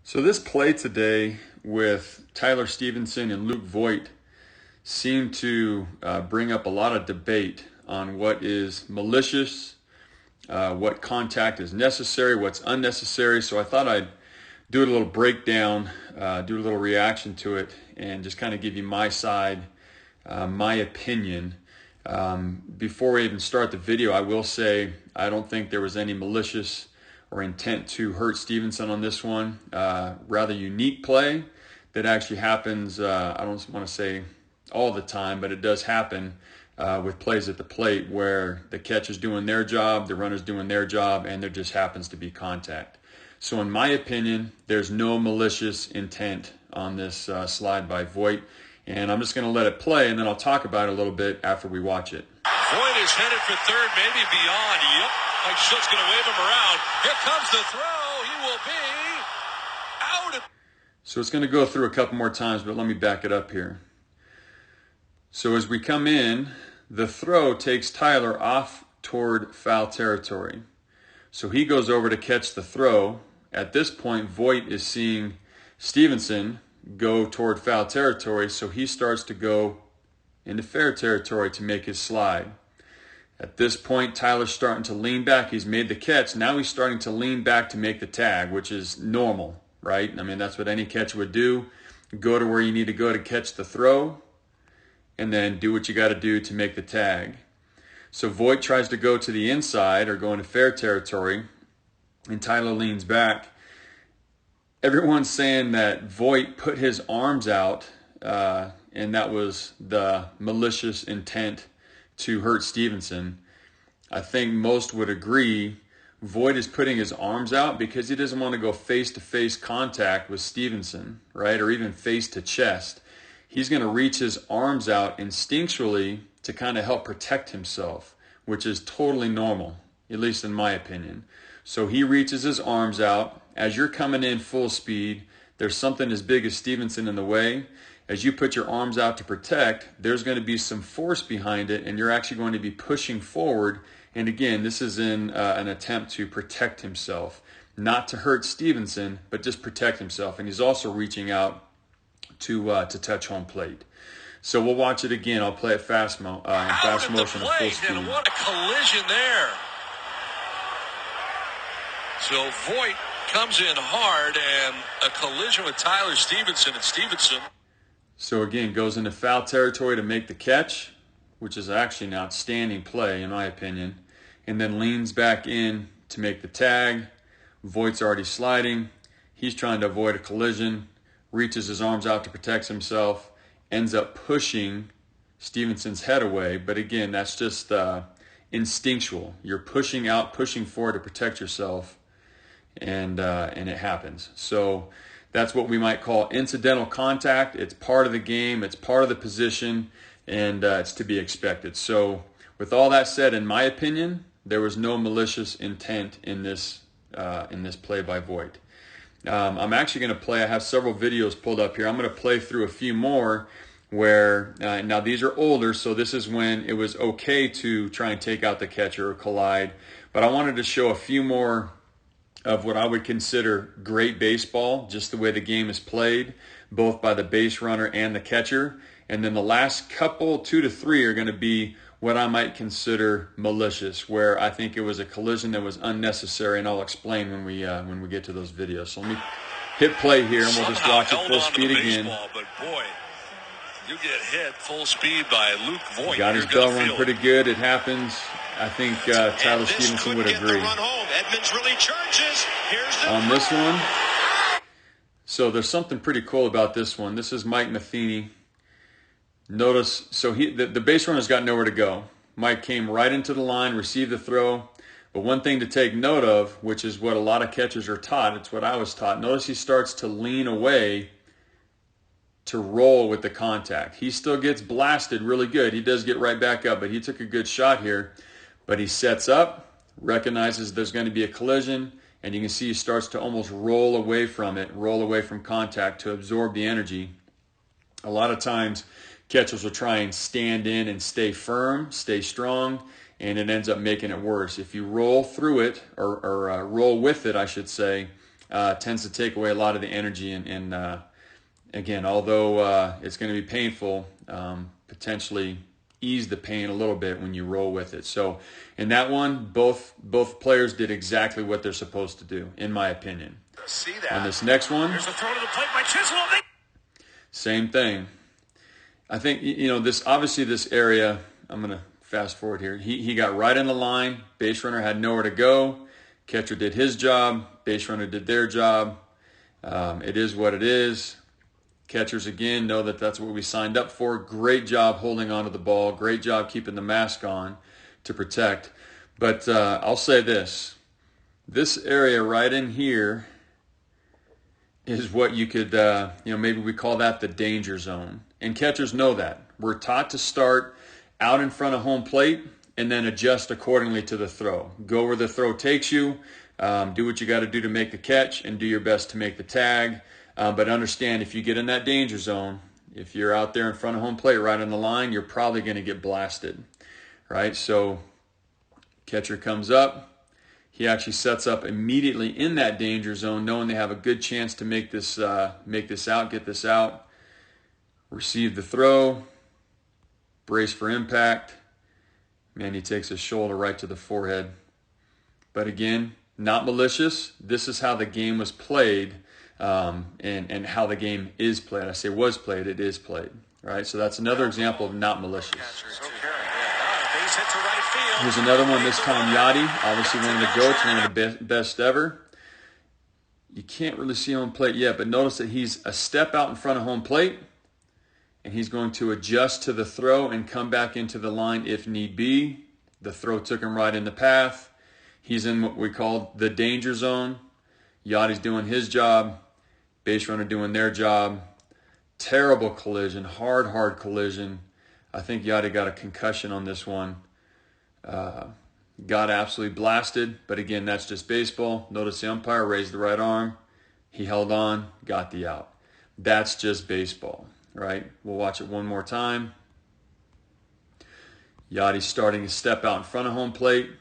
So this play today with Tyler Stevenson and Luke Voigt seemed to bring up a lot of debate on what is malicious, what contact is necessary, what's unnecessary. So I thought I'd do a little breakdown, do a little reaction to it, and just kind of give you my side, my opinion. Before we even start the video, I will say I don't think there was any malicious or intent to hurt Stevenson on this one. Rather unique play that actually happens, I don't want to say all the time, but it does happen with plays at the plate where the catcher's doing their job, the runner's doing their job, and there just happens to be contact. So in my opinion, there's no malicious intent on this slide by Voigt, and I'm just going to let it play, and then I'll talk about it a little bit after we watch it. Voigt is headed for third, maybe beyond. Yep, Mike Schultz going to wave him around. Here comes the throw. He will be out. So it's going to go through a couple more times, but let me back it up here. So as we come in, the throw takes Tyler off toward foul territory. So he goes over to catch the throw. At this point, Voigt is seeing Stevenson go toward foul territory, so he starts to go into fair territory to make his slide. At this point, Tyler's starting to lean back. He's made the catch. Now he's starting to lean back to make the tag, which is normal, right? I mean, that's what any catcher would do. Go to where you need to go to catch the throw, and then do what you got to do to make the tag. So Voigt tries to go to the inside or go into fair territory, and Tyler leans back. Everyone's saying that Voigt put his arms out, and that was the malicious intent to hurt Stevenson. I think most would agree Voigt is putting his arms out because he doesn't want to go face-to-face contact with Stevenson, right, or even face-to-chest. He's going to reach his arms out instinctually to kind of help protect himself, which is totally normal, at least in my opinion. So he reaches his arms out. As you're coming in full speed, there's something as big as Stevenson in the way. As you put your arms out to protect, there's going to be some force behind it, and you're actually going to be pushing forward. And again, this is in an attempt to protect himself, not to hurt Stevenson, but just protect himself. And he's also reaching out to touch home plate. So we'll watch it again. I'll play it in fast motion at full speed. And what a collision there. So Voigt comes in hard, and a collision with Tyler Stevenson, and Stevenson. So again, goes into foul territory to make the catch, which is actually an outstanding play in my opinion, and then leans back in to make the tag. Voigt's already sliding. He's trying to avoid a collision, reaches his arms out to protect himself, ends up pushing Stevenson's head away. But again, that's just instinctual. You're pushing out, pushing forward to protect yourself, and it happens. So that's what we might call incidental contact. It's part of the game. It's part of the position, and it's to be expected. So with all that said, in my opinion, there was no malicious intent in this play by Voigt. I'm actually going to play, I have several videos pulled up here. I'm going to play through a few more where, now these are older, so this is when it was okay to try and take out the catcher or collide. But I wanted to show a few more of what I would consider great baseball, just the way the game is played, both by the base runner and the catcher. And then the last couple, 2 to 3, are going to be what I might consider malicious, where I think it was a collision that was unnecessary, and I'll explain when we get to those videos. So let me hit play here, and we'll just watch it full speed again. But boy, you get hit full speed by Luke Voigt. Got his bell rung pretty good. It happens. I think Tyler Stevenson would agree. Really charges. On this one, so there's something pretty cool about this one. This is Mike Matheny. Notice, so the base runner's got nowhere to go. Mike came right into the line, received the throw. But one thing to take note of, which is what a lot of catchers are taught, it's what I was taught. Notice he starts to lean away to roll with the contact. He still gets blasted really good. He does get right back up, but he took a good shot here. But he sets up, recognizes there's going to be a collision, and you can see he starts to almost roll away from it, roll away from contact to absorb the energy. A lot of times, catchers will try and stand in and stay firm, stay strong, and it ends up making it worse. If you roll through it, or roll with it, I should say, tends to take away a lot of the energy. And again, although it's going to be painful, potentially ease the pain a little bit when you roll with it. So in that one, both players did exactly what they're supposed to do, in my opinion. See that. On this next one, There's a throw to the plate by Chisholm. same thing. I think, this area, I'm going to fast forward here. He got right in the line. Base runner had nowhere to go. Catcher did his job. Base runner did their job. It is what it is. Catchers, again, know that that's what we signed up for. Great job holding onto the ball. Great job keeping the mask on to protect. But I'll say this. This area right in here is what you could, maybe we call that the danger zone. And catchers know that. We're taught to start out in front of home plate and then adjust accordingly to the throw. Go where the throw takes you. Do what you got to do to make the catch and do your best to make the tag. But understand, if you get in that danger zone, if you're out there in front of home plate right on the line, you're probably going to get blasted, right? So catcher comes up. He actually sets up immediately in that danger zone, knowing they have a good chance to make this out, get this out. Receive the throw. Brace for impact. Man, he takes his shoulder right to the forehead. But again, not malicious. This is how the game was played. And how the game is played. I say was played, it is played. Right? So that's another example of not malicious. Here's another one, this time Yachty. Obviously one of the GOATs, one of the best ever. You can't really see home plate yet, but notice that he's a step out in front of home plate, and he's going to adjust to the throw and come back into the line if need be. The throw took him right in the path. He's in what we call the danger zone. Yachty's doing his job. Base runner doing their job. Terrible collision, hard collision. I think Yachty got a concussion on this one. Got absolutely blasted, but again, that's just baseball. Notice the umpire raised the right arm. He held on, got the out. That's just baseball, right? We'll watch it one more time. Yachty's starting to step out in front of home plate.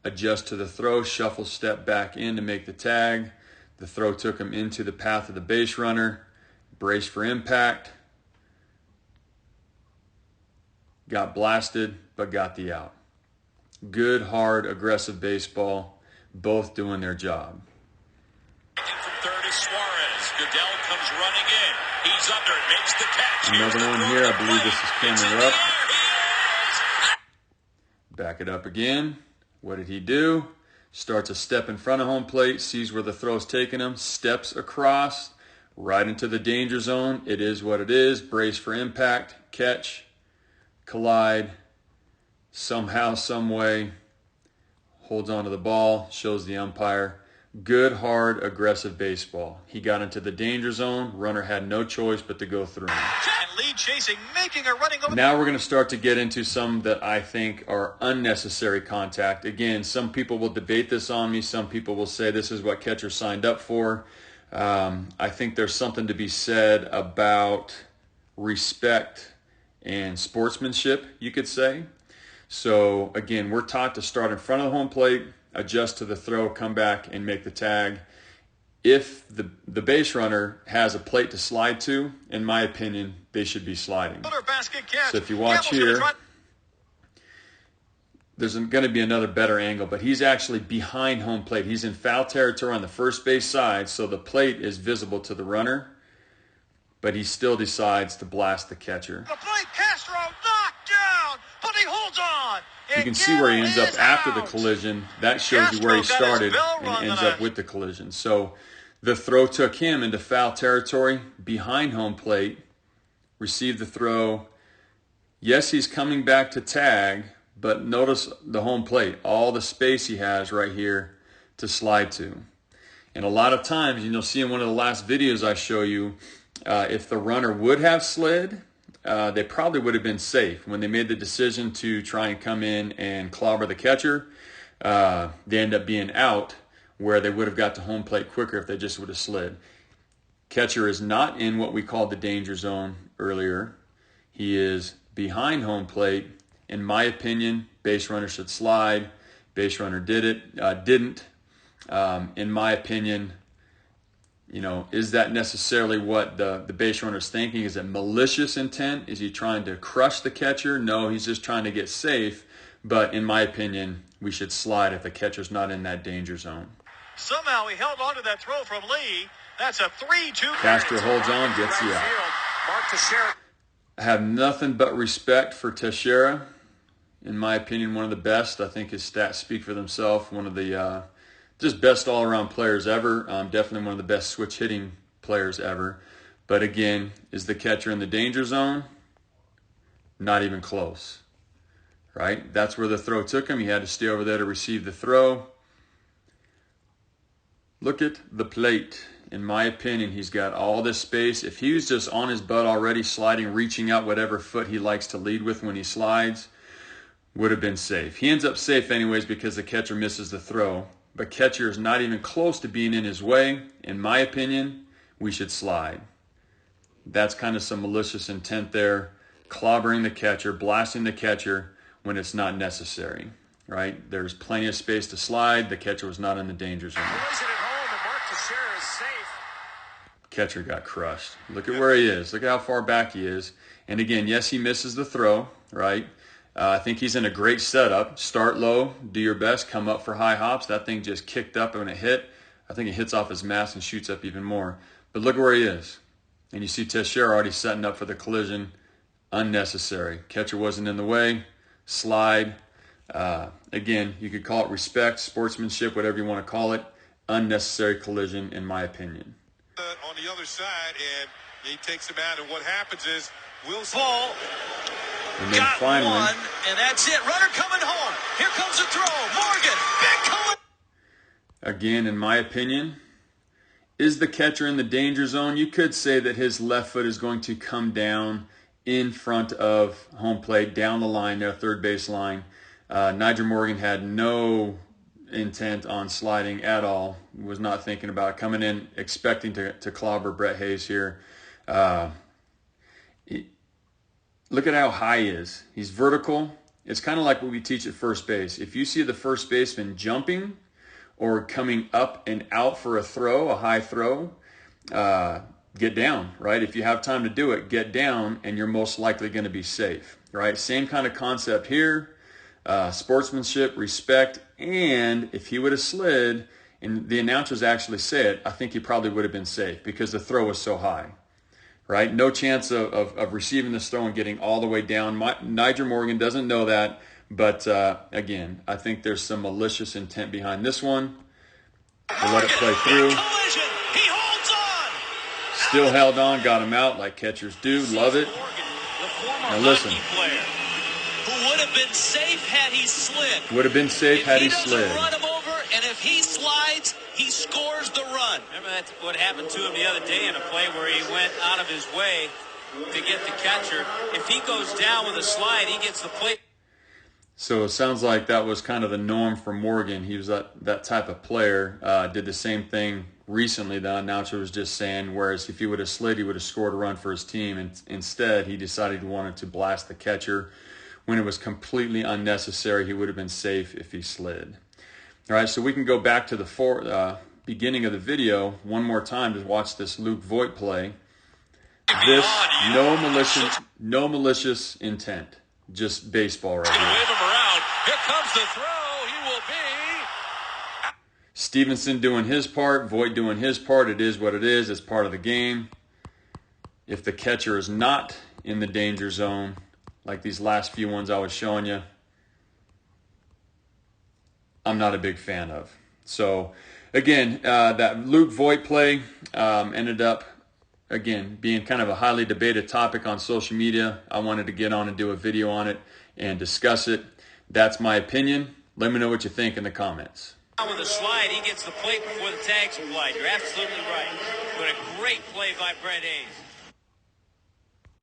Adjust to the throw, shuffle step back in to make the tag. The throw took him into the path of the base runner. Brace for impact. Got blasted, but got the out. Good, hard, aggressive baseball. Both doing their job. From third is Suarez. Goodell comes running in. He's under it, makes the catch. Another one here. I believe this is Cameron Rupp. Back it up again. What did he do? Starts a step in front of home plate, sees where the throw's taking him, steps across, right into the danger zone. It is what it is. Brace for impact, catch, collide, somehow, some way, holds onto the ball, shows the umpire. Good, hard, aggressive baseball. He got into the danger zone. Runner had no choice but to go through him. Lead chasing, making a running over. Now we're going to start to get into some that I think are unnecessary contact. Again, some people will debate this on me. Some people will say this is what catcher signed up for. I think there's something to be said about respect and sportsmanship, you could say. So again, we're taught to start in front of the home plate, adjust to the throw, come back and make the tag. If the base runner has a plate to slide to, in my opinion, they should be sliding. So if you watch here, there's going to be another better angle, but he's actually behind home plate. He's in foul territory on the first base side, so the plate is visible to the runner, but he still decides to blast the catcher. The plate, Castro knocked down, but he holds on. You can see where he ends up after the collision. That shows you where he started and ends up with the collision. So the throw took him into foul territory behind home plate, received the throw. Yes, he's coming back to tag, but notice the home plate, all the space he has right here to slide to. And a lot of times, you'll see in one of the last videos I show you, if the runner would have slid, they probably would have been safe. When they made the decision to try and come in and clobber the catcher, they end up being out, where they would have got to home plate quicker if they just would have slid. Catcher is not in what we called the danger zone earlier. He is behind home plate. In my opinion, base runner should slide. Base runner didn't. In my opinion, Is that necessarily what the base runner is thinking? Is it malicious intent? Is he trying to crush the catcher? No, he's just trying to get safe. But in my opinion, we should slide if the catcher's not in that danger zone. Somehow he held on to that throw from Lee. That's a 3-2. Castro holds on, gets you out. I have nothing but respect for Teixeira. In my opinion, one of the best. I think his stats speak for themselves. One of the just best all-around players ever. Definitely one of the best switch hitting players ever. But again, is the catcher in the danger zone? Not even close. Right? That's where the throw took him. He had to stay over there to receive the throw. Look at the plate. In my opinion, he's got all this space. If he was just on his butt already, sliding, reaching out whatever foot he likes to lead with when he slides, would have been safe. He ends up safe anyways because the catcher misses the throw. But catcher is not even close to being in his way. In my opinion, we should slide. That's kind of some malicious intent there. Clobbering the catcher, blasting the catcher when it's not necessary. Right? There's plenty of space to slide. The catcher was not in the danger zone. Catcher got crushed. Look at where he is. Look at how far back he is. And again, yes, he misses the throw, right? I think he's in a great setup. Start low, do your best, come up for high hops. That thing just kicked up when it hit. I think it hits off his mask and shoots up even more. But look where he is. And you see Teixeira already setting up for the collision. Unnecessary. Catcher wasn't in the way. Slide. Again, you could call it respect, sportsmanship, whatever you want to call it. Unnecessary collision, in my opinion. On the other side, and he takes him out, and what happens is Wilson ball got finally one, and that's it. Runner coming home. Here comes the throw. Morgan, big collision. Again, in my opinion, is the catcher in the danger zone? You could say that his left foot is going to come down in front of home plate, down the line there, third base line. Nigel Morgan had no intent on sliding at all. Was not thinking about coming in expecting to clobber Brett Hayes here. Look at how high he is. He's vertical. It's kind of like what we teach at first base. If you see the first baseman jumping or coming up and out for a throw, a high throw, get down, right? If you have time to do it, get down, and you're most likely going to be safe, right? Same kind of concept here. Sportsmanship, respect, and if he would have slid, and the announcers actually say it, I think he probably would have been safe because the throw was so high, right? No chance of receiving this throw and getting all the way down. Nigel Morgan doesn't know that, but again, I think there's some malicious intent behind this one. We'll let it play through. He holds on. Still held on, got him out like catchers do. Love it. Now listen. Would have been safe had he slid. Would have been safe had he slid. If he doesn't run him over, and if he slides, he scores the run. Remember that's what happened to him the other day in a play where he went out of his way to get the catcher. If he goes down with a slide, he gets the plate. So it sounds like that was kind of the norm for Morgan. He was that type of player. Did the same thing recently. The announcer was just saying, whereas if he would have slid, he would have scored a run for his team. And instead, he decided he wanted to blast the catcher. When it was completely unnecessary, he would have been safe if he slid. All right, so we can go back to the beginning of the video one more time to watch this Luke Voigt play. This, no malicious intent, just baseball right here. Wave him around. Here comes the throw. He will be. Stevenson doing his part, Voigt doing his part. It is what it is. It's part of the game. If the catcher is not in the danger zone, like these last few ones I was showing you, I'm not a big fan of. So, again, that Luke Voigt play ended up, again, being kind of a highly debated topic on social media. I wanted to get on and do a video on it and discuss it. That's my opinion. Let me know what you think in the comments. With a slide, he gets the plate before the tag's applied. You're absolutely right. But a great play by Brett Hayes.